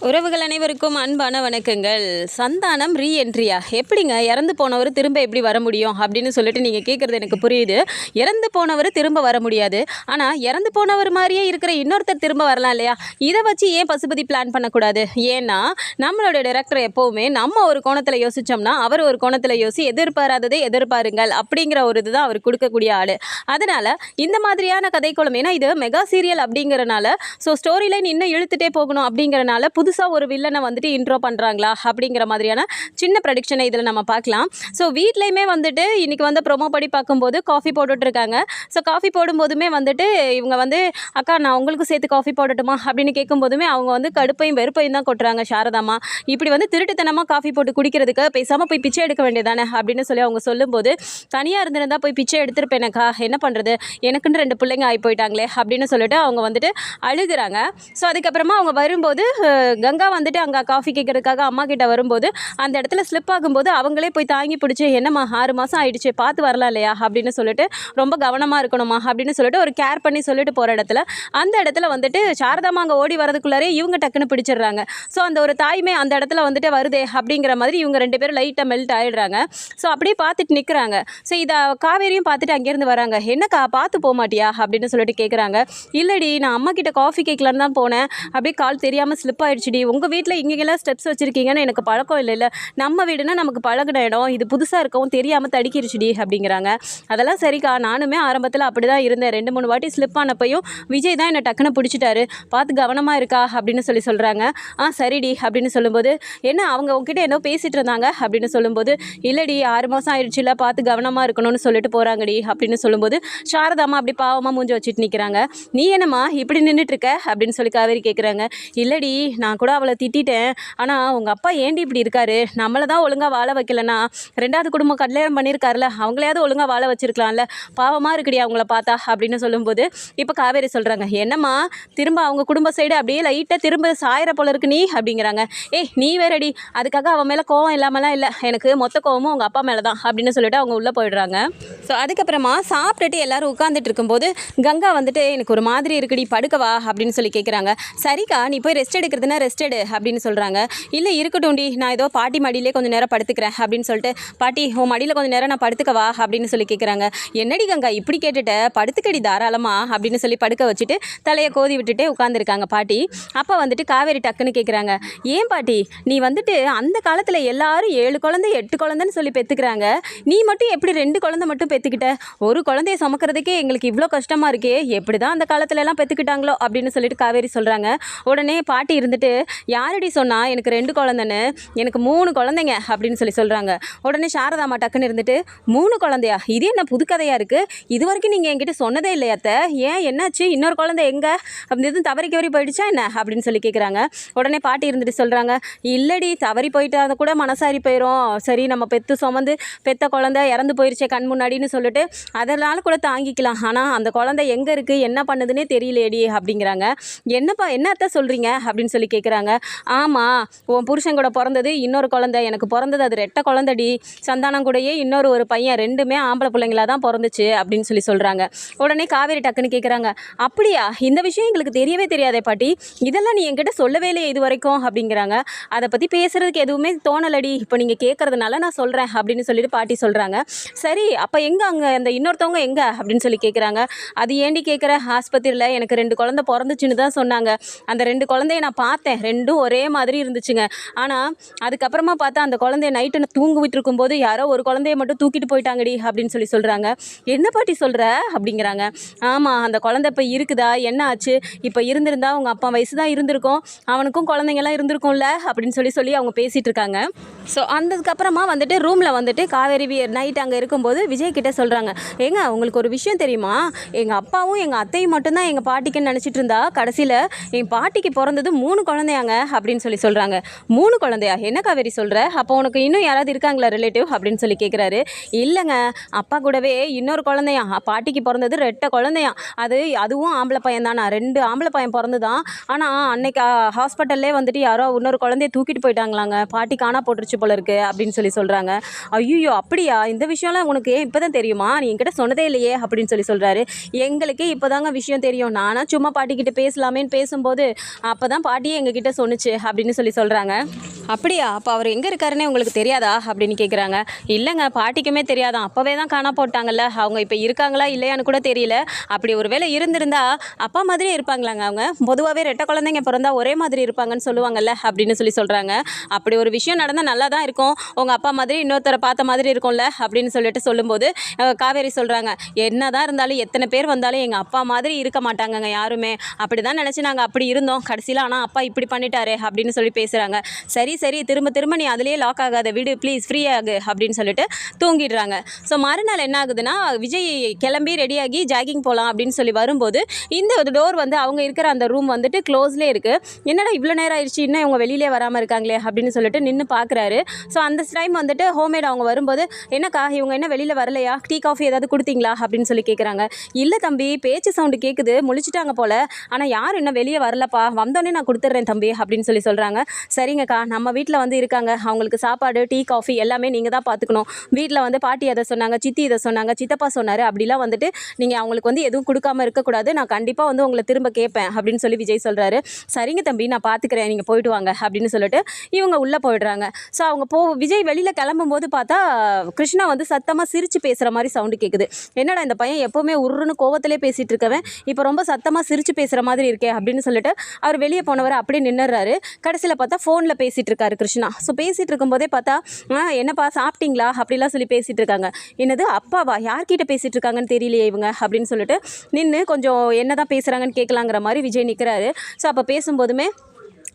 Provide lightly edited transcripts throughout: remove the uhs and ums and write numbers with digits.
உறவுகள் அனைவருக்கும் அன்பான வணக்கங்கள். சந்தானம் ரீஎன்ட்ரியா எப்படிங்க இறந்து போனவர் திரும்ப எப்படி வர முடியும் அப்படின்னு சொல்லிட்டு நீங்கள் கேட்குறது எனக்கு புரியுது. இறந்து போனவர் திரும்ப வர முடியாது, ஆனால் இறந்து போனவர் மாதிரியே இருக்கிற இன்னொருத்தர் திரும்ப வரலாம் இல்லையா? இதை வச்சு ஏன் பசுபதி பிளான் பண்ணக்கூடாது? ஏன்னா நம்மளோட டைரக்டர் எப்போவுமே நம்ம ஒரு கோணத்தில் யோசித்தோம்னா அவர் ஒரு கோணத்தில் எதிர்பாராததை எதிர்பாருங்கள் அப்படிங்கிற ஒரு இதுதான் அவர் கொடுக்கக்கூடிய ஆள். அதனால் இந்த மாதிரியான கதைக்குளம், ஏன்னா இது மெகா சீரியல் அப்படிங்கிறனால ஸ்டோரி லைன் இன்னும் இழுத்துட்டே போகணும் அப்படிங்கிறனால புதுசாக ஒரு வில்லனை வந்துட்டு இன்ட்ரோ பண்ணுறாங்களா அப்படிங்கிற மாதிரியான சின்ன ப்ரெடிக்ஷனை இதில் நம்ம பார்க்கலாம். வீட்லேயுமே வந்துட்டு இன்றைக்கி ப்ரொமோ படி பார்க்கும்போது காஃபி போட்டுட்ருக்காங்க. காஃபி போடும்போதுமே வந்துட்டு இவங்க அக்கா நான் உங்களுக்கு சேர்த்து காஃபி போடட்டுமா அப்படின்னு கேட்கும்போதுமே அவங்க கடுப்பையும் வெறுப்பையும் தான் கொட்டுறாங்க. சாரதாமா இப்படி திருட்டுத்தனமாக காஃபி போட்டு குடிக்கிறதுக்கு பேசாமல் போய் பிச்சை எடுக்க வேண்டியதானே அப்படின்னு சொல்லி அவங்க சொல்லும்போது, தனியாக இருந்திருந்தால் போய் பிச்சை எடுத்துருப்பேனக்கா, என்ன பண்ணுறது, எனக்குன்னு 2 பிள்ளைங்க ஆகி போயிட்டாங்களே அப்படின்னு சொல்லிட்டு அவங்க அழுகுறாங்க. அதுக்கப்புறமா அவங்க வரும்போது கங்கா அங்கே காஃபி கேட்கறதுக்காக அம்மா கிட்ட வரும்போது அந்த இடத்துல ஸ்லிப் ஆகும்போது அவங்களே போய் தாங்கி பிடிச்சி, என்னம்மா 6 மாதம் ஆயிடுச்சு, பார்த்து வரலாம் இல்லையா அப்படின்னு சொல்லிட்டு, ரொம்ப கவனமாக இருக்கணுமா அப்படின்னு சொல்லிட்டு ஒரு கேர் பண்ணி சொல்லிட்டு போகிற இடத்துல அந்த இடத்துல சாரதாமா அங்கே ஓடி வரதுக்குள்ளாரே இவங்க டக்குன்னு பிடிச்சிடுறாங்க. அந்த ஒரு தாய்மை அந்த இடத்துல வருதே அப்படிங்கிற மாதிரி இவங்க 2 பேரும் லைட்டாக மெல்ட் ஆகிடுறாங்க. அப்படியே பார்த்துட்டு நிற்கிறாங்க. இதை காவேரியும் பார்த்துட்டு அங்கேருந்து வராங்க. என்னக்கா பார்த்து போக மாட்டியா அப்படின்னு சொல்லிட்டு கேட்குறாங்க. இல்லடி, நான் அம்மா கிட்ட காஃபி கேட்கலான்னு தான் போனேன், அப்படியே கால் தெரியாமல் ஸ்லிப் ஆகிடுச்சுடி. உங்கள் வீட்டில் இங்கெல்லாம் ஸ்டெப்ஸ் வச்சுருக்கீங்கன்னு எனக்கு பழக்கம் இல்லை, நம்ம வீடுனா நமக்கு பழகின இடம், இது புதுசாக இருக்கவும் தெரியாமல் தடிக்கிருச்சுடி அப்படிங்கிறாங்க. அதெல்லாம் சரிக்கா, நானுமே ஆரம்பத்தில் அப்படி தான் இருந்தேன், 2-3 வாட்டி ஸ்லிப் ஆனப்பையும் விஜய் தான் என்னை டக்குன்னு பிடிச்சிட்டாரு, பார்த்து கவனமாக இருக்கா அப்படின்னு சொல்கிறாங்க. சரிடி அப்படின்னு சொல்லும்போது, என்ன அவங்க உங்ககிட்ட என்ன பேசிகிட்டு இருந்தாங்க அப்படின்னு சொல்லும்போது, இல்லடி 6 மாதம் ஆயிடுச்சுல, பார்த்து கவனமாக இருக்கணும்னு சொல்லிட்டு போகிறாங்கடி அப்படின்னு சொல்லும்போது, சாரதாமா அப்படி பாவமாக மூஞ்சி வச்சுட்டு நிற்கிறாங்க. நீ என்னம்மா இப்படி நின்றுட்டுருக்க அப்படின்னு சொல்லி காவேரி கேட்குறாங்க. இல்லடி, நான் கூட அவளை திட்டேன், ஆனால் உங்கள் அப்பா ஏண்டி இப்படி இருக்காரு, நம்மளை தான் ஒழுங்காக வாழ வைக்கலன்னா 2வது குடும்பம் கல்யாணம் பண்ணியிருக்காருல, அவங்களையாவது ஒழுங்காக வாழ வச்சிருக்கலாம்ல, பாவமாக இருக்குடி அவங்கள பார்த்தா அப்படின்னு சொல்லும்போது, இப்போ காவேரி சொல்கிறாங்க, என்னம்மா திரும்ப அவங்க குடும்ப சைடு அப்படியே லைட்டாக திரும்ப சாயிர போல இருக்கு நீ அப்படிங்கிறாங்க. நீ வேறடி, அதுக்காக அவன் மேலே கோவம் இல்லாமலாம் இல்லை, எனக்கு மொத்த கோவமும் உங்கள் அப்பா மேலே தான் அப்படின்னு சொல்லிட்டு அவங்க உள்ளே போயிடுறாங்க. அதுக்கப்புறமா சாப்பிட்டுட்டு எல்லாரும் உட்காந்துட்டு இருக்கும்போது கங்கா எனக்கு ஒரு மாதிரி இருக்குடி, படுக்கவா அப்படின்னு சொல்லி கேட்குறாங்க. சரிக்கா, நீ போய் ரெஸ்ட் எடுக்கிறதுனா ரெஸ்ட் எடு அப்படின்னு சொல்கிறாங்க. இல்லை இருக்கட்டும்டி, நான் ஏதோ பாட்டி மடியிலே கொஞ்சம் நேரம் படுத்துக்கிறேன் அப்படின்னு சொல்லிட்டு, பாட்டி உன் மடியில் கொஞ்சம் நேரம் நான் படுத்துக்கவா அப்படின்னு சொல்லி கேட்குறாங்க. என்னடி கங்கா இப்படி கேட்டுட்ட, படுத்துக்கடி தாராளமா அப்படின்னு சொல்லி படுக்க வச்சுட்டு தலையை கோதி விட்டுட்டே உட்காந்துருக்காங்க பாட்டி. அப்போ காவேரி டக்குன்னு கேட்குறாங்க, ஏன் பாட்டி நீ அந்த காலத்தில் எல்லாரும் 7 குழந்தை 8 குழந்தைன்னு சொல்லி பெற்றுக்கிறாங்க, நீ மட்டும் எப்படி 2 குழந்தை மட்டும் பெற்றுக்கிட்ட, ஒரு குழந்தைய சுமக்கிறதுக்கே எங்களுக்கு இவ்வளோ கஷ்டமாக இருக்கே, எப்படி தான் அந்த காலத்துல எல்லாம் பெற்றுக்கிட்டாங்களோ அப்படின்னு சொல்லிட்டு காவேரி சொல்கிறாங்க. உடனே பாட்டி யாரடி சொன்னா எனக்கு 2 குழந்தைன்னு, எனக்கு 3 குழந்தைங்க அப்படின்னு சொல்கிறாங்க. உடனே சாரதாமா டக்குன்னு 3 குழந்தையா, இது என்ன புது கதையாக இருக்குது, இது வரைக்கும் நீங்கள் என்கிட்ட சொன்னதே இல்லையாத்த, ஏன் என்னாச்சு, இன்னொரு குழந்தை எங்கே, அப்படி எதுவும் தவறி போயிடுச்சா என்ன அப்படின்னு சொல்லி கேட்குறாங்க. உடனே பாட்டி சொல்கிறாங்க, இல்லடி தவறி போயிட்டு அதை கூட மனசாரி போயிடும், சரி நம்ம பெத்த குழந்தை இறந்து போயிடுச்சே கண் முன்னாடின்னு சொல்லிட்டு அதனால கூட தாங்கிக்கலாம், ஆனால் அந்த குழந்தை எங்கே இருக்குது என்ன பண்ணுதுன்னே தெரியலேடி அப்படிங்கிறாங்க. என்னத்த சொல்கிறீங்க அப்படின்னு சொல்லி கேட்குறாங்க. ஆமாம், உன் புருஷன் கூட பிறந்தது இன்னொரு குழந்தை, எனக்கு பிறந்தது அது 2 குழந்தைடி, சந்தானம் கூடயே இன்னொரு ஒரு பையன், 2மே ஆம்பளை பிள்ளைங்களா தான் பிறந்துச்சு அப்படின்னு சொல்கிறாங்க. உடனே காவேரி டக்குன்னு கேட்குறாங்க, அப்படியா, இந்த விஷயம் எங்களுக்கு தெரியவே தெரியாதே பாட்டி, இதெல்லாம் நீ என்கிட்ட சொல்லவே இல்லையே இது வரைக்கும் அப்படிங்கிறாங்க. அதை பற்றி பேசுகிறதுக்கு எதுவுமே தோணலடி, இப்போ நீங்கள் கேட்குறதுனால நான் சொல்கிறேன் அப்படின்னு சொல்லிட்டு பாட்டி சொல்கிறாங்க. சரி அப்போ எங்கே அங்கே அந்த இன்னொருத்தவங்க எங்கே அப்படின்னு சொல்லி கேட்குறாங்க. அது ஏண்டி கேட்குற, ஆஸ்பத்திரியில் எனக்கு 2 குழந்தை பிறந்துச்சுன்னு தான் சொன்னாங்க, அந்த 2 குழந்தைய நான் பார்த்தேன், 2ம் ஒரே மாதிரி இருந்துச்சுங்க, ஆனால் அதுக்கப்புறமா பார்த்தா அந்த குழந்தைய நைட்டு நான் தூங்கிட்டு இருக்கும்போது யாரோ ஒரு குழந்தைய மட்டும் தூக்கிட்டு போயிட்டாங்கடி அப்படின்னு சொல்கிறாங்க. என்ன பாட்டி சொல்கிற அப்படிங்கிறாங்க. ஆமாம், அந்த குழந்தை இப்போ இருக்குதா, என்ன ஆச்சு, இப்போ இருந்திருந்தா உங்கள் அப்பா வயசு தான் இருந்திருக்கும், அவனுக்கும் குழந்தைங்கலாம் இருந்திருக்கும்ல அப்படின்னு சொல்லி அவங்க பேசிகிட்டு இருக்காங்க. அதுக்கப்புறமா ரூமில் காவேரி நைட் அங்கே இருக்கும்போது விஜய் கிட்டே சொல்கிறாங்க, ஏங்க உங்களுக்கு ஒரு விஷயம் தெரியுமா, எங்கள் அப்பாவும் எங்கள் அத்தையும் மட்டும்தான் எங்கள் பாட்டிக்குன்னு நினச்சிட்டு இருந்தா, கடைசியில் என் பாட்டிக்கு பிறந்தது 3 குழந்தையாங்க அப்படின்னு சொல்கிறாங்க. 3 குழந்தையா, என்ன காவேரி சொல்கிற, அப்போ உனக்கு இன்னும் யாராவது இருக்காங்களா ரிலேட்டிவ் அப்படின்னு சொல்லி கேட்குறாரு. இல்லைங்க, அப்பா கூடவே இன்னொரு குழந்தையா, பாட்டிக்கு பிறந்தது 2 குழந்தையா, அதுவும் ஆம்பளை பையன் தானா, 2 ஆம்பளை பையன் பிறந்து தான், ஆனால் அன்னைக்கு ஹாஸ்பிட்டல்லே யாரோ இன்னொரு குழந்தைய தூக்கிட்டு போயிட்டாங்களாங்க, பாட்டி காணா போட்டுருச்சு போல இருக்கு அப்படின்னு சொல்கிறாங்க. ஐயோ அப்படியா, இந்த விஷயம்லாம் உனக்கு இப்போ தான் தெரியுமா, நீ என்கிட்ட சொன்னதே இல்லையே அப்படின்னு சொல்கிறாரு. எங்களுக்கே இப்போ தாங்க விஷயம் தெரியும், நானா சும்மா பாட்டிக்கிட்ட பேசலாமேன்னு பேசும்போது அப்போ தான் பாட்டியே எங்கள் எங்ககிட்ட சொன்னுச்சு அப்படின்னு சொல்கிறாங்க. அப்படியா? அப்போ அவர் எங்கே இருக்காருன்னே உங்களுக்கு தெரியாதா அப்படின்னு கேட்குறாங்க. இல்லைங்க, பாட்டிக்குமே தெரியாதான், அப்போவே தான் காணா போட்டாங்கல்ல, அவங்க இப்போ இருக்காங்களா இல்லையான்னு கூட தெரியல. அப்படி ஒரு வேளை இருந்திருந்தா அப்பா மாதிரியே இருப்பாங்களாங்க. அவங்க பொதுவாகவே ரெட்டை குழந்தைங்க பிறந்தா ஒரே மாதிரி இருப்பாங்கன்னு சொல்லுவாங்கல்ல அப்படின்னு சொல்கிறாங்க. அப்படி ஒரு விஷயம் நடந்தால் நல்லா தான் இருக்கும், உங்கள் அப்பா மாதிரி இன்னொருத்தரை பார்த்த மாதிரி இருக்கும்ல அப்படின்னு சொல்லும்போது காவேரி சொல்கிறாங்க, என்ன தான் இருந்தாலும் எத்தனை பேர் வந்தாலும் எங்கள் அப்பா மாதிரி இருக்க மாட்டாங்கங்க யாருமே, அப்படி தான் நினச்சி நாங்கள் அப்படி இருந்தோம் கடைசியில், ஆனால் அப்பா இப்படி பண்ணிட்டாரே அப்படின்னு பேசுகிறாங்க. சரி சரி, திரும்ப திரும்ப நீ அதிலேயே லாக் ஆகாத, விடு ப்ளீஸ், ஃப்ரீ ஆகு அப்படின்னு தூங்கிடுறாங்க. ஸோ மறுநாள் என்ன ஆகுதுன்னா, விஜய் கிளம்பி ரெடியாகி ஜாகிங் போகலாம் அப்படின்னு வரும்போது இந்த டோர் அவங்க இருக்கிற அந்த ரூம் க்ளோஸ்லேயே இருக்குது. என்னடா இவ்வளோ நேரம் ஆயிடுச்சு, இன்னும் இவங்க வெளியிலே வராமல் இருக்காங்களே அப்படின்னு நின்று பார்க்குறாரு. ஸோ அந்த டைம் ஹோம்மேட் அவங்க வரும்போது, என்னக்கா இவங்க என்ன வெளியில் வரலையா, டீ காஃபி ஏதாவது கொடுத்தீங்களா அப்படின்னு கேட்குறாங்க. இல்லை தம்பி, பேச்சு சவுண்டு கேட்குது, முழிச்சிட்டாங்க போல், ஆனால் யார் இன்னும் வெளியே வரலப்பா, வந்தோடனே நான் கொடுத்துட்றேன் தம்பி அப்படின்னு சொல்கிறாங்க. சரிங்கக்கா, நம்ம வீட்டில் இருக்காங்க, அவங்களுக்கு சாப்பாடு டீ காஃபி எல்லாமே நீங்கள் தான் பார்த்துக்கணும். வீட்டில் பாட்டி அதை சொன்னாங்க, சித்தி இதை சொன்னாங்க, சித்தப்பா சொன்னார், அப்படிலாம் நீங்கள் அவங்களுக்கு எதுவும் கொடுக்காமல் இருக்கக்கூடாது, நான் கண்டிப்பாக உங்களை திரும்ப கேட்பேன் அப்படின்னு விஜய் சொல்கிறாரு. சரிங்க தம்பி, நான் பார்த்துக்கிறேன், நீங்கள் போயிட்டு வாங்க அப்படின்னு இவங்க உள்ளே போயிடுறாங்க. ஸோ அவங்க விஜய் வெளியில் கிளம்பும்போது பார்த்தா கிருஷ்ணா சத்தமாக சிரித்து பேசுகிற மாதிரி சவுண்டு கேட்குது. என்னடா இந்த பையன் எப்போவுமே உருன்னு கோவத்திலே பேசிகிட்டு இருக்கவன் இப்போ ரொம்ப சத்தமாக சிரித்து பேசுகிற மாதிரி இருக்கே அப்படின்னு அவர் வெளியே போனவர் அப்படியே நின்னுறாரு. கடைசியில் பார்த்தா ஃபோனில் பேசிகிட்டு இருக்காரு கிருஷ்ணா. ஸோ பேசிகிட்டு இருக்கும்போதே பார்த்தா, என்னப்பா சாப்பிட்டீங்களா அப்படிலாம் பேசிகிட்டு இருக்காங்க. என்னது அப்பாவா, யார்கிட்ட பேசிகிட்டு இருக்காங்கன்னு தெரியலையே இவங்க அப்படின்னு நின்று கொஞ்சம் என்ன தான் பேசுகிறாங்கன்னு கேட்கலாங்கிற மாதிரி விஜய் நிற்கிறாரு. ஸோ அப்போ பேசும்போதுமே,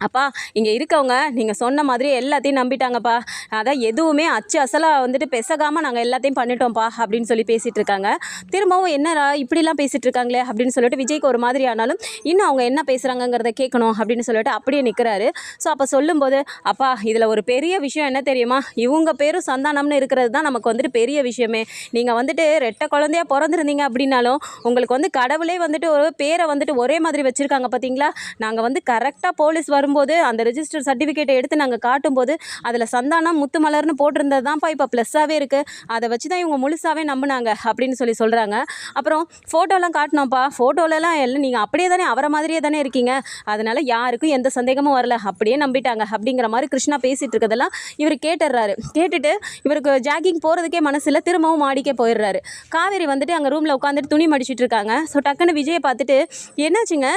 அப்பா இங்கே இருக்கவங்க நீங்கள் சொன்ன மாதிரி எல்லாத்தையும் நம்பிட்டாங்கப்பா, அதான் எதுவுமே அச்சு அசலாக பெசகாமல் நாங்கள் எல்லாத்தையும் பண்ணிட்டோம்ப்பா அப்படின்னு பேசிகிட்டு இருக்காங்க. திரும்பவும் என்னடா இப்படிலாம் பேசிகிட்டு இருக்காங்களே அப்படின்னு விஜய்க்கு ஒரு மாதிரி ஆனாலும் இன்னும் அவங்க என்ன பேசுகிறாங்கங்கிறத கேட்கணும் அப்படின்னு அப்படியே நிற்கிறாரு. ஸோ அப்போ சொல்லும்போது, அப்பா இதில் ஒரு பெரிய விஷயம் என்ன தெரியுமா, இவங்க பேரும் சந்தானம்னு இருக்கிறது தான் நமக்கு பெரிய விஷயமே. நீங்கள் ரெட்டை குழந்தையாக பிறந்திருந்தீங்க அப்படின்னாலும் உங்களுக்கு கடவுளே ஒரு பேரை ஒரே மாதிரி வச்சுருக்காங்க பார்த்தீங்களா. நாங்கள் கரெக்டாக போலீஸ் வரும்போது அந்த ரெஜிஸ்டர் சர்டிஃபிகேட்டை எடுத்து நாங்கள் காட்டும்போது அதில் சந்தானம் முத்துமலர்னு போட்டிருந்தது தான்ப்பா இப்போ ப்ளஸ்ஸாகவே இருக்குது, அதை வச்சு தான் இவங்க முழுசாகவே நம்பினாங்க அப்படின்னு சொல்கிறாங்க. அப்புறம் ஃபோட்டோலாம் காட்டினோம்ப்பா, ஃபோட்டோலலாம் எல்லாம் நீங்கள் அப்படியே தானே அவரை மாதிரியே தானே இருக்கீங்க, அதனால் யாருக்கும் எந்த சந்தேகமும் வரல, அப்படியே நம்பிட்டாங்க அப்படிங்கிற மாதிரி கிருஷ்ணா பேசிகிட்டு இருக்கிறதெல்லாம் இவர் கேட்டுடுறாரு. கேட்டுட்டு இவருக்கு ஜாகிங் போகிறதுக்கே மனசில் திரும்பவும் மாடிக்கே போயிடுறாரு. காவேரி அங்கே ரூமில் உட்காந்துட்டு துணி மடிச்சிட்டு இருக்காங்க. ஸோ டக்குன்னு விஜயை பார்த்துட்டு, என்னாச்சுங்க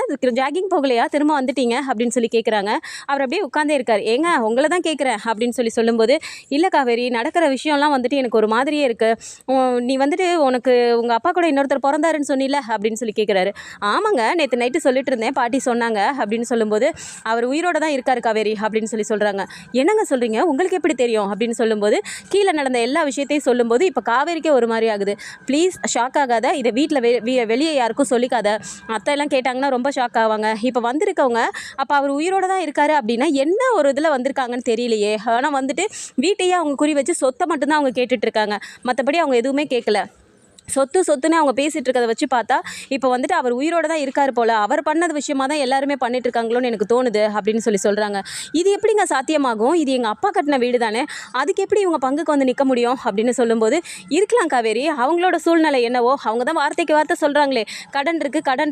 ஜாகிங் போகலையா, திரும்ப வந்துட்டீங்க அப்படின்னு கேட்குறாங்க. அவர் அப்படியே உட்காந்தே இருக்கார். ஏங்க உங்களை தான் கேட்குறேன் அப்படின்னு சொல்லும்போது, இல்லை காவேரி நடக்கிற விஷயம்லாம் எனக்கு ஒரு மாதிரியே இருக்குது, நீ உனக்கு உங்கள் அப்பா கூட இன்னொருத்தர் பிறந்தாருன்னு சொன்னில அப்படின்னு கேட்குறாரு. ஆமாங்க, நேற்று நைட்டு சொல்லிட்டு இருந்தேன், பாட்டி சொன்னாங்க அப்படின்னு சொல்லும்போது, அவர் உயிரோடு தான் இருக்கார் காவேரி அப்படின்னு சொல்கிறாங்க. என்னங்க சொல்கிறீங்க, உங்களுக்கு எப்படி தெரியும் அப்படின்னு சொல்லும்போது, கீழே நடந்த எல்லா விஷயத்தையும் சொல்லும்போது இப்போ காவேரிக்கே ஒரு மாதிரி ஆகுது. ப்ளீஸ் ஷாக் ஆகாத, இதை வீட்டில் வெளியே யாருக்கும் சொல்லிக்காத, அத்தையெல்லாம் கேட்டாங்கன்னா ரொம்ப ஷாக் ஆவாங்க. இப்போ வந்திருக்கவங்க அப்போ அவர் உயிரோடு தான் இருக்காரு அப்படின்னா என்ன ஒரு இதில் வந்திருக்காங்கன்னு தெரியலையே, ஆனால் வீட்டையே அவங்க குறி வச்சு சொத்தை மட்டும்தான் அவங்க கேட்டுட்டு இருக்காங்க, மற்றபடி அவங்க எதுவுமே கேட்கல. சொத்துன்னு அவங்க பேசிகிட்டு இருக்கிறத வச்சு பார்த்தா இப்போ அவர் உயிரோடு தான் இருக்கார் போல், அவர் பண்ணது விஷயமாக தான் எல்லாருமே பண்ணிட்டு இருக்காங்களோன்னு எனக்கு தோணுது அப்படின்னு சொல்கிறாங்க. இது எப்படிங்க சாத்தியமாகும், இது எங்கள் அப்பா கட்டின வீடு தானே, அதுக்கு எப்படி இவங்க பங்குக்கு நிற்க முடியும் அப்படின்னு சொல்லும்போது, இருக்கலாம் காவேரி, அவங்களோட சூழ்நிலை என்னவோ, அவங்க தான் வார்த்தைக்கு வார்த்தை சொல்கிறாங்களே கடன்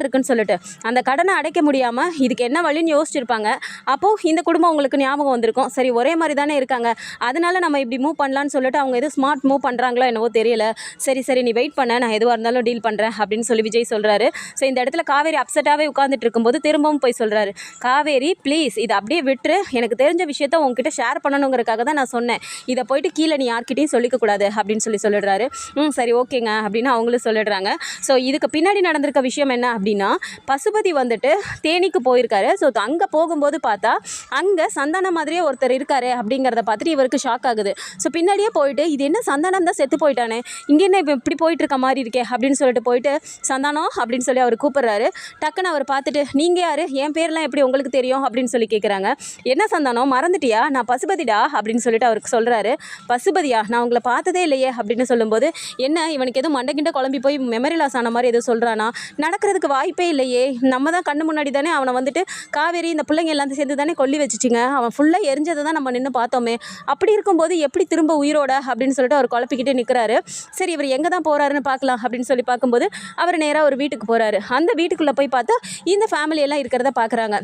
இருக்குன்னு சொல்லிட்டு, அந்த கடனை அடைக்க முடியாமல் இதுக்கு என்ன வழின்னு யோசிச்சிருப்பாங்க. அப்போது இந்த குடும்பம் உங்களுக்கு ஞாபகம் வந்திருக்கும், சரி ஒரே மாதிரி தானே இருக்காங்க, அதனால நம்ம இப்படி மூவ் பண்ணலான்னு சொல்லிட்டு அவங்க எதுவும் ஸ்மார்ட் மூவ் பண்ணுறாங்களோ என்னவோ தெரியல, சரி நீ வெயிட் நான் எதுவாக இருந்தாலும் டீல் பண்ணுறேன் அப்படின்னு விஜய் சொல்கிறாரு. ஸோ இந்த இடத்துல காவேரி அப்செட்டாகவே உட்காந்துட்டு இருக்கும்போது திரும்பவும் போய் சொல்கிறாரு, காவேரி ப்ளீஸ் இதை அப்படியே விட்டுரு, எனக்கு தெரிஞ்ச விஷயத்த உங்ககிட்ட ஷேர் பண்ணணுங்கிறதுக்காக தான் நான் சொன்னேன், இதை போயிட்டு கீழே நீ யார்கிட்டையும் சொல்லிக்கக்கூடாது அப்படின்னு சொல்லிடுறாரு. சரி ஓகேங்க அப்படின்னு அவங்களும் சொல்லிடுறாங்க. ஸோ இதுக்கு பின்னாடி நடந்திருக்க விஷயம் என்ன அப்படின்னா, பசுபதி தேனிக்கு போயிருக்காரு. ஸோ அங்கே போகும்போது பார்த்தா அங்கே சந்தானம் மாதிரியே ஒருத்தர் இருக்காரு அப்படிங்கிறத பார்த்துட்டு இவருக்கு ஷாக் ஆகுது. ஸோ பின்னாடியே போயிட்டு, இது என்ன சந்தானம் தான் செத்து போயிட்டானே, இங்கே என்ன இப்படி போயிட்டு இருக்க மாதிரி இருக்கே அப்படின்னு போயிட்டு, சந்தானம் அப்படின்னு அவர் கூப்பிடுறாரு. டக்குன்னு அவர் பார்த்துட்டு, நீங்கள் யார், என் பேர்லாம் எப்படி உங்களுக்கு தெரியும் அப்படின்னு கேட்குறாங்க. என்ன சந்தானம் மறந்துட்டியா, நான் பசுபதிடா அப்படின்னு அவருக்கு சொல்கிறாரு. பசுபதியா, நான் உங்களை பார்த்ததே இல்லையே அப்படின்னு சொல்லும்போது, என்ன இவனுக்கு எதுவும் மண்டைக்கிட்ட குழம்பி போய் மெமரி லாஸ் ஆன மாதிரி எதுவும் சொல்கிறானா, நடக்கிறதுக்கு வாய்ப்பே இல்லையே, நம்ம தான் கண்ணு முன்னாடி தானே அவனை காவேரி இந்த பிள்ளைங்க எல்லாம் சேர்ந்து தானே கொல்லி வச்சுச்சிங்க, அவன் ஃபுல்லாக எரிஞ்சதை தான் நம்ம நின்று பார்த்தோமே, அப்படி இருக்கும்போது எப்படி திரும்ப உயிரோட அப்படின்னு அவர் குழப்பிக்கிட்டே நிற்கிறாரு. சரி இவர் எங்கே தான் போகிறாருன்னு பார்க்கலாம் அப்படின்னு பார்க்கும்போது அவர் நேராக ஒரு வீட்டுக்கு போகிறாரு. அந்த வீட்டுக்குள்ளே போய் பார்த்தா இந்த ஃபேமிலியெல்லாம் இருக்கிறத பார்க்குறாங்க.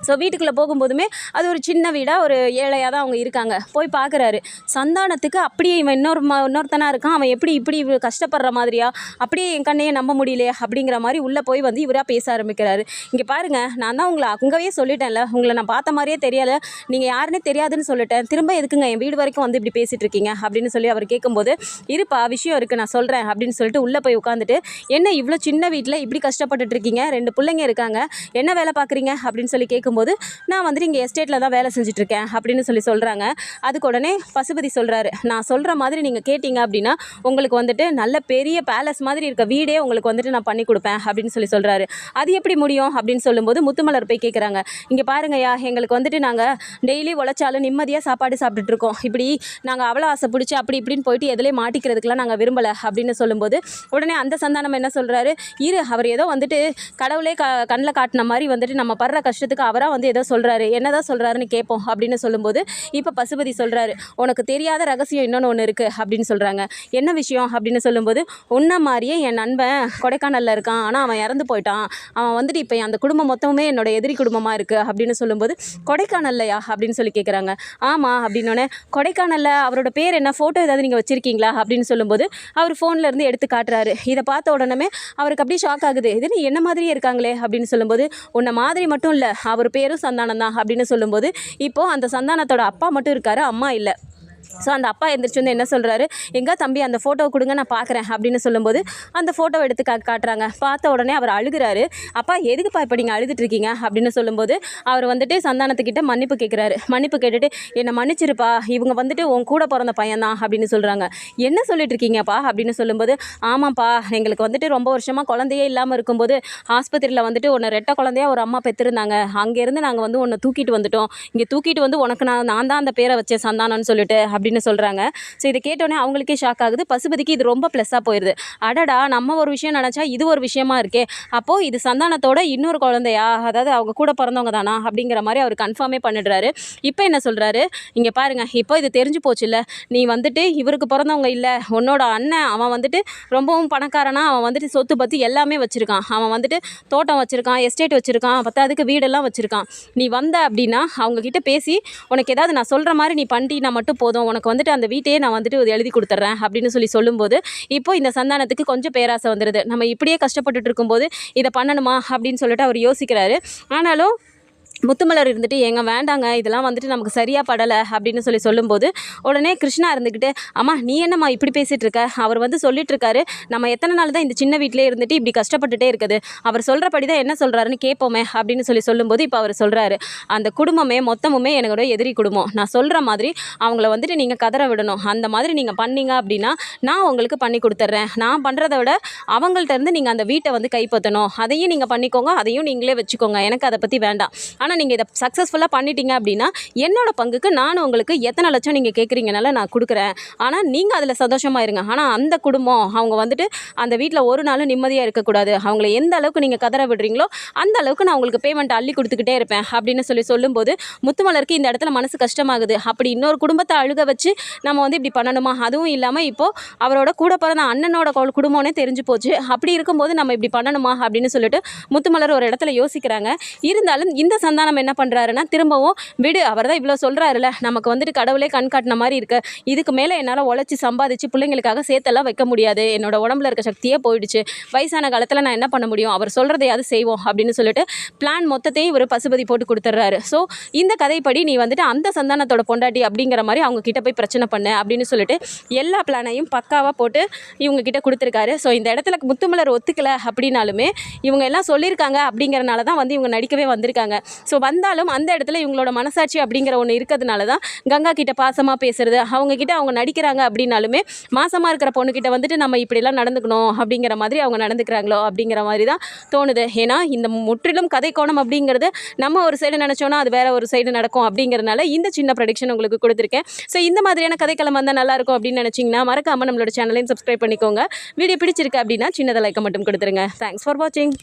ஸோ வீட்டுக்குள்ளே போகும்போதுமே அது ஒரு சின்ன வீடாக ஒரு ஏழையாக தான் அவங்க இருக்காங்க. போய் பார்க்குறாரு, சந்தானத்துக்கு அப்படியே இவன் இன்னொருத்தனாக இருக்கான், அவன் எப்படி இப்படி கஷ்டப்படுற மாதிரியா, அப்படியே என் கண்ணையே நம்ப முடியலையே அப்படிங்கிற மாதிரி உள்ளே போய் வந்து இவராக பேச ஆரம்பிக்கிறாரு. இங்கே பாருங்கள், நான் தான் உங்களை அங்கேயே சொல்லிட்டேன்ல, உங்களை நான் பார்த்த மாதிரியே தெரியலை, நீங்கள் யாருன்னே தெரியாதுன்னு சொல்லிட்டேன், திரும்ப எதுக்குங்க என் வீடு வரைக்கும் வந்து இப்படி பேசிகிட்டு இருக்கீங்க அப்படின்னு சொல்லி அவர் கேட்கும்போது, இருப்பா விஷயம் இருக்குது நான் சொல்கிறேன் அப்படின்னு சொல்லிட்டு உள்ளே போய் உட்காந்துட்டு, என்ன இவ்வளோ சின்ன வீட்டில் இப்படி கஷ்டப்பட்டுட்டு இருக்கீங்க, 2 பிள்ளைங்க இருக்காங்க, என்ன வேலை பார்க்குறீங்க அப்படின்னு சொல்லி கேட்கும்போது, நான் வந்துட்டு இங்கே எஸ்டேட்டில் தான் வேலை செஞ்சுட்ருக்கேன் அப்படின்னு சொல்லி சொல்கிறாங்க. அதுக்கு உடனே பசுபதி சொல்கிறாரு, நான் சொல்கிற மாதிரி நீங்கள் கேட்டிங்க அப்படின்னா உங்களுக்கு வந்துட்டு நல்ல பெரிய பேலஸ் மாதிரி இருக்க வீடே உங்களுக்கு வந்துட்டு நான் பண்ணி கொடுப்பேன் அப்படின்னு சொல்லி சொல்கிறாரு. அது எப்படி முடியும் அப்படின்னு சொல்லும்போது முத்துமலர் போய் கேட்குறாங்க, இங்கே பாருங்கய்யா, எங்களுக்கு வந்துட்டு நாங்கள் டெய்லி உழைச்சாலும் நிம்மதியாக சாப்பாடு சாப்பிட்டுட்ருக்கோம், இப்படி நாங்கள் அவ்வளோ ஆசை பிடிச்சி அப்படி இப்படின்னு போயிட்டு எதுலேயும் மாட்டிக்கிறதுக்கெலாம் நாங்கள் விரும்பலை அப்படின்னு சொல்லும்போது, உடனே அந்த சந்தானம் என்ன சொல்கிறாரு, அவர் ஏதோ வந்துட்டு கடவுளே கண்ணில் காட்டின மாதிரி வந்துட்டு நம்ம படுற கஷ்டத்துக்கு அவராக வந்து ஏதோ சொல்கிறாரு, என்னதான் சொல்கிறாருன்னு கேட்போம் அப்படின்னு சொல்லும்போது, இப்போ பசுபதி சொல்கிறாரு, உனக்கு தெரியாத ரகசியம் இன்னொன்று இருக்குது அப்படின்னு சொல்கிறாங்க. என்ன விஷயம் அப்படின்னு சொல்லும்போது, உன்ன மாதிரியே என் நண்பன் கொடைக்கானலில் இருக்கான், ஆனால் அவன் இறந்து போயிட்டான், அவன் வந்துட்டு இப்போ அந்த குடும்பம் மொத்தமே என்னோட எதிரி குடும்பமாக இருக்குது அப்படின்னு சொல்லும்போது, கொடைக்கானல்லையா அப்படின்னு சொல்லி கேட்குறாங்க. ஆமாம் அப்படின்னோடனே, கொடைக்கானலில் அவரோட பேர் என்ன, ஃபோட்டோ ஏதாவது நீங்கள் வச்சுருக்கீங்களா அப்படின்னு சொல்லும்போது, அவர் ஃபோனில் இருந்து எடுத்து காட்டுறாரு. இதை பார்த்த உடனே அவருக்கு அப்படியே ஷாக் ஆகுது, இது என்ன மாதிரியே இருக்காங்களே அப்படின்னு சொல்லும்போது, உன்னை மாதிரி மட்டும் இல்லை, அவர் பேரும் சந்தானம் தான் அப்படின்னு சொல்லும்போது, இப்போது அந்த சந்தானத்தோட அப்பா மட்டும் இருக்காரு, அம்மா இல்லை. ஸோ அந்த அப்பா எந்திரிச்சு வந்து என்ன சொல்கிறாரு, எங்கே தம்பி அந்த ஃபோட்டோவை கொடுங்க நான் பார்க்குறேன் அப்படின்னு சொல்லும்போது, அந்த ஃபோட்டோவை எடுத்து காட்டுறாங்க. பார்த்த உடனே அவர் அழுகிறாரு. அப்பா எதுக்குப்பா இப்போ நீங்கள் அழுதுட்ருக்கீங்க அப்படின்னு சொல்லும்போது, அவர் வந்துட்டு சந்தானத்துக்கிட்ட மன்னிப்பு கேட்குறாரு. மன்னிப்பு கேட்டுட்டு, என்னை மன்னிச்சிருப்பா, இவங்க வந்துட்டு உன் கூட பிறந்த பையன்தான் அப்படின்னு சொல்கிறாங்க. என்ன சொல்லிட்டு இருக்கீங்கப்பா அப்படின்னு சொல்லும்போது, ஆமாப்பா, எங்களுக்கு வந்துட்டு ரொம்ப வருஷமாக குழந்தையே இல்லாமல் இருக்கும்போது ஆஸ்பத்திரியில் வந்துட்டு ஒன்று ரெட்டை குழந்தையாக ஒரு அம்மா பெற்றிருந்தாங்க, அங்கேருந்து நாங்கள் வந்து ஒன்று தூக்கிட்டு வந்துட்டோம், இங்கே தூக்கிட்டு வந்து உனக்கு நான் தான் அந்த பேரை வச்சேன் சந்தானம்னு சொல்லிட்டு அப்படின்னு சொல்கிறாங்க. ஸோ இதை கேட்டோன்னே அவங்களுக்கே ஷாக் ஆகுது. பசுபதிக்கு இது ரொம்ப ப்ளஸ்ஸாக போயிடுது. அடடா, நம்ம ஒரு விஷயம் நினச்சா இது ஒரு விஷயமா இருக்கே, அப்போது இது சந்தானத்தோட இன்னொரு குழந்தையா, அதாவது அவங்க கூட பிறந்தவங்க தானா அப்படிங்கிற மாதிரி அவர் கன்ஃபார்மே பண்ணிடுறாரு. இப்போ என்ன சொல்கிறாரு, இங்கே பாருங்கள், இப்போ இது தெரிஞ்சு போச்சு இல்லை, நீ வந்துட்டு இவருக்கு பிறந்தவங்க இல்லை, உன்னோட அண்ணன் அவன் வந்துட்டு ரொம்பவும் பணக்காரனா, அவன் வந்துட்டு சொத்து பற்றி எல்லாமே வச்சுருக்கான், அவன் வந்துட்டு தோட்டம் வச்சுருக்கான், எஸ்டேட் வச்சுருக்கான், பத்தாதுக்கு வீடெல்லாம் வச்சுருக்கான். நீ வந்த அப்படின்னா அவங்கக்கிட்ட பேசி உனக்கு ஏதாவது நான் சொல்கிற மாதிரி நீ பண்ணிட்டீன்னா மட்டும் போதும், உனக்கு வந்துட்டு அந்த வீட்டையே நான் வந்துட்டு எழுதி கொடுத்துட்றேன் அப்படின்னு சொல்லும்போது, இப்போ இந்த சந்தானத்துக்கு கொஞ்சம் பேராசை வந்துடுது. நம்ம இப்படியே கஷ்டப்பட்டுட்டு இருக்கும்போது இதை பண்ணணுமா அப்படின்னு சொல்லிட்டு அவர் யோசிக்கிறாரு. ஆனாலும் முத்துமலர் இருந்துட்டு, ஏங்க வேண்டாங்க, இதெல்லாம் வந்துட்டு நமக்கு சரியாக படலை அப்படின்னு சொல்லும்போது, உடனே கிருஷ்ணா இருந்துக்கிட்டு, அம்மா நீ என்னம்மா இப்படி பேசிகிட்டு இருக்க, அவர் வந்து சொல்லிட்டு இருக்காரு, நம்ம எத்தனை நாள் தான் இந்த சின்ன வீட்டிலே இருந்துட்டு இப்படி கஷ்டப்பட்டுட்டே இருக்குது, அவர் சொல்கிறபடி தான் என்ன சொல்கிறாருன்னு கேட்போமே அப்படின்னு சொல்லும்போது, இப்போ அவர் சொல்கிறாரு, அந்த குடும்பமே மொத்தமுமே என்னோட எதிரி குடும்பம், நான் சொல்கிற மாதிரி அவங்கள வந்துட்டு நீங்கள் கதற விடணும், அந்த மாதிரி நீங்கள் பண்ணீங்க அப்படின்னா நான் உங்களுக்கு பண்ணி கொடுத்துட்றேன், நான் பண்ணுறத விட அவங்கள்ட்ட இருந்து நீங்கள் அந்த வீட்டை வந்து கைப்பற்றணும், அதையும் நீங்கள் பண்ணிக்கோங்க, அதையும் நீங்களே வச்சுக்கோங்க, எனக்கு அதை பற்றி வேண்டாம், ஆனால் நீங்கள் இதை சக்ஸஸ்ஃபுல்லாக பண்ணிட்டீங்க அப்படின்னா என்னோட பங்குக்கு நான் உங்களுக்கு எத்தனை லட்சம் நீங்கள் கேட்குறீங்கனால நான் கொடுக்குறேன், ஆனால் நீங்கள் அதில் சந்தோஷமாக இருங்க, ஆனால் அந்த குடும்பம் அவங்க வந்துட்டு அந்த வீட்டில் ஒரு நாளும் நிம்மதியாக இருக்கக்கூடாது, அவங்கள எந்த அளவுக்கு நீங்கள் கதற விடுறீங்களோ அந்த அளவுக்கு நான் உங்களுக்கு பேமெண்ட் அள்ளி கொடுத்துக்கிட்டே இருப்பேன் அப்படின்னு சொல்லும்போது, முத்துமலருக்கு இந்த இடத்துல மனசு கஷ்டமாகுது. அப்படி இன்னொரு குடும்பத்தை அழுக வச்சு நம்ம வந்து இப்படி பண்ணணுமா, அதுவும் இல்லாமல் இப்போது அவரோட கூட பிறந்த அண்ணனோட குடும்பம்னே தெரிஞ்சு போச்சு, அப்படி இருக்கும்போது நம்ம இப்படி பண்ணணுமா அப்படின்னு சொல்லிட்டு முத்துமலர் ஒரு இடத்துல யோசிக்கிறாங்க. இருந்தாலும் இந்த சந்தானம் என்ன பண்ணுறாருன்னா, திரும்பவும் விடு, அவர் தான் இவ்வளோ சொல்கிறாருல, நமக்கு வந்துட்டு கடவுளே கண் காட்டின மாதிரி இருக்குது, இதுக்கு மேலே என்னால் உழைச்சி சம்பாதிச்சு பிள்ளைங்களுக்காக சேர்த்தெல்லாம் வைக்க முடியாது, என்னோட உடம்புல இருக்க சக்தியே போயிடுச்சு, வயசான காலத்தில் நான் என்ன பண்ண முடியும், அவர் சொல்கிறதையாவது செய்வோம் அப்படின்னு சொல்லிட்டு பிளான் மொத்தத்தையும் இவர் பசுபதி போட்டு கொடுத்துட்றாரு. ஸோ இந்த கதைப்படி நீ வந்துட்டு அந்த சந்தானத்தோட பொண்டாட்டி அப்படிங்கிற மாதிரி அவங்க கிட்ட போய் பிரச்சனை பண்ணு அப்படின்னு சொல்லிட்டு எல்லா பிளானையும் பக்காவாக போட்டு இவங்க கிட்ட கொடுத்துருக்காரு. ஸோ இந்த இடத்துல முத்துமலர் ஒத்துக்கலை அப்படின்னாலுமே இவங்க எல்லாம் சொல்லியிருக்காங்க அப்படிங்கிறனால தான் வந்து இவங்க நடிக்கவே வந்திருக்காங்க. ஸோ வந்தாலும் அந்த இடத்துல இவங்களோட மனசாட்சி அப்படிங்கிற ஒன்று இருக்கிறதுனால தான் கங்கா கிட்ட பாசமாக பேசுறது, அவங்கக்கிட்ட அவங்க நடிக்கிறாங்க அப்படின்னாலுமே மாசமாக இருக்கிற பொண்ணுக்கிட்ட வந்துட்டு நம்ம இப்படிலாம் நடந்துக்கணும் அப்படிங்கிற மாதிரி அவங்க நடந்துக்கிறாங்களோ அப்படிங்கிற மாதிரி தான் தோணுது. ஏன்னா இந்த முற்றிலும் கதை கோணம் அப்படிங்கிறது நம்ம ஒரு சைடு நினச்சோன்னா அது வேற ஒரு சைடு நடக்கும் அப்படிங்கிறதுனால இந்த சின்ன ப்ரெடிக்ஷன் உங்களுக்கு கொடுத்துருக்கேன். ஸோ இந்த மாதிரியான கதைக்களம் வந்தால் நல்லாயிருக்கும் அப்படின்னு நினச்சிங்கன்னா மறக்காமல் நம்மளோட சேனலையும் சப்ஸ்கிரைப் பண்ணிக்கோங்க. வீடியோ பிடிச்சிருக்கு அப்படின்னா சின்னதை லைக்கை மட்டும் கொடுத்துருங்க. தேங்க்ஸ் ஃபார் வாட்சிங்.